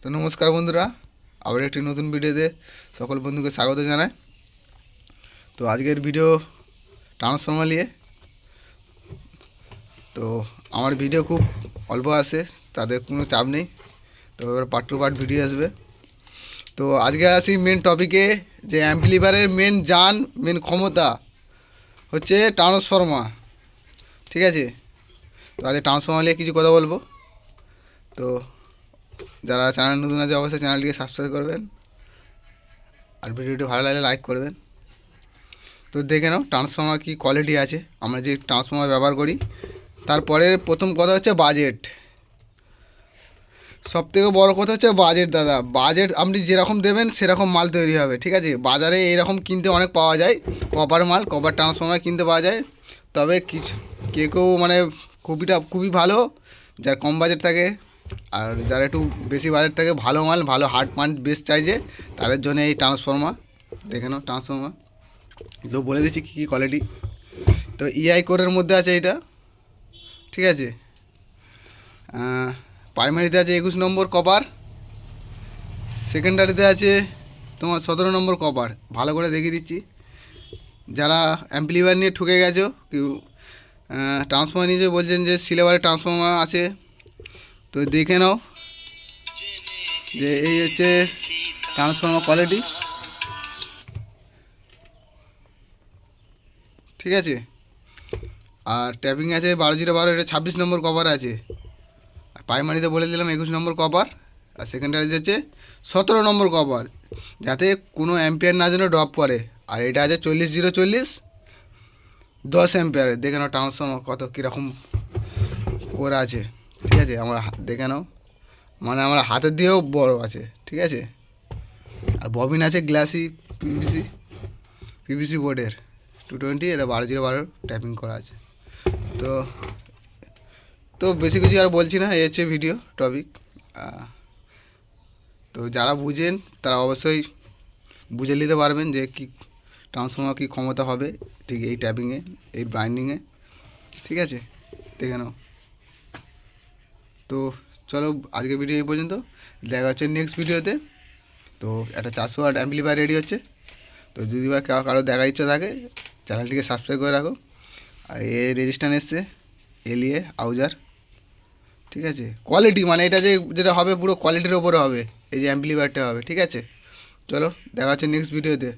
তো নমস্কার বন্ধুরা, আবার একটি নতুন ভিডিওতে সকল বন্ধুকে স্বাগত জানাই। তো আজকের ভিডিও ট্রান্সফর্মার নিয়ে। তো আমার ভিডিও খুব অল্প আসে, তাদের কোনো চাপ নেই। তো এবার পার্ট টু পার্ট ভিডিও আসবে। তো আজকে আসি মেন টপিকে, যে অ্যাম্পলিফায়ারের মেন ক্ষমতা হচ্ছে ট্রান্সফর্মার। ঠিক আছে, তো আজকে ট্রান্সফর্মার নিয়ে কিছু কথা বলবো। তো যারা চ্যানেল নতুন আছে অবশ্যই চ্যানেলটিকে সাবস্ক্রাইব করবেন, আর ভিডিওটি ভালো লাগলে লাইক করবেন। তো দেখে নাও ট্রান্সফর্মার কী কোয়ালিটি আছে, আমরা যে ট্রান্সফর্মার ব্যবহার করি। তারপরে প্রথম কথা হচ্ছে বাজেট। সবথেকে বড় কথা হচ্ছে বাজেট। দাদা, বাজেট আপনি যেরকম দেবেন সেরকম মাল তৈরি হবে। ঠিক আছে, বাজারে এইরকম কিনতে অনেক পাওয়া যায়, কপার ট্রান্সফর্মার কিনতে পাওয়া যায়। তবে কিছু কেউ মানে খুবই ভালো, যার কম বাজেট থাকে আর যারা একটু বেশি বাজেট থাকে, ভালো মাল, ভালো হার্ড পাঞ্চ বেস চাইছে, তাদের জন্য এই ট্রান্সফর্মার। দেখে নাও ট্রান্সফর্মার, তো বলে দিচ্ছি কী কী কোয়ালিটি। তো ইআই কোরের মধ্যে আছে এটা। ঠিক আছে, প্রাইমারিতে আছে 21 নম্বর কপার, সেকেন্ডারিতে আছে তোমার 17 নম্বর কপার। ভালো করে দেখিয়ে দিচ্ছি, যারা অ্যাম্পলিফায়ার নিয়ে ঠকে গেছো, কেউ ট্রান্সফর্মার নিয়ে বলছেন যে সিলেবারে ট্রান্সফর্মার আছে, তো দেখে নাও যে এই হচ্ছে ট্রান্সফর্মার কোয়ালিটি। ঠিক আছে, আর ট্যাপিং আছে 12/0/12, এটা 26 নম্বর কভার আছে। প্রাইমারিতে বলে দিলাম 21 নম্বর কভার, আর সেকেন্ডারিতে হচ্ছে 17 নম্বর কভার, যাতে কোনো অ্যাম্পিয়ার না যেন ড্রপ করে। আর এটা আছে 40/040, 10 অ্যাম্পিয়ারের। দেখে নাও ট্রান্সফর্মার কত কীরকম করা আছে। ঠিক আছে, আমার দেখে নাও, মানে আমার হাতের দিয়েও বড় আছে। ঠিক আছে, আর ববিন আছে গ্লাসি পিভিসি বোর্ডের 220, এটা 12/0/12 ট্যাপিং করা আছে। তো তো বেশি কিছু আর বলছি না, এই হচ্ছে ভিডিও টপিক। তো যারা বুঝেন তারা অবশ্যই বুঝে নিতে পারবেন যে কী ট্রান্সফর্মার কী ক্ষমতা হবে ঠিক এই ট্যাপিংয়ে, এই ব্রাইন্ডিংয়ে। ঠিক আছে, দেখে নাও। তো চলো, আজকে ভিডিও এই পর্যন্ত, দেখা হচ্ছে নেক্সট ভিডিওতে। তো একটা 400 ওয়াট অ্যাম্পলিফায়ার রেডি হচ্ছে। তো যদি বা কারো দেখার ইচ্ছা থাকে, চ্যানেলটিকে সাবস্ক্রাইব করে রাখো। আর এ রেজিস্ট্যান্স এসছে এলিয়ে আউজার। ঠিক আছে, কোয়ালিটি মানে এটা যেটা হবে পুরো কোয়ালিটির ওপরে হবে, এই যে অ্যাম্পলিফায়ারটা হবে। ঠিক আছে, চলো দেখা হচ্ছে নেক্সট ভিডিওতে।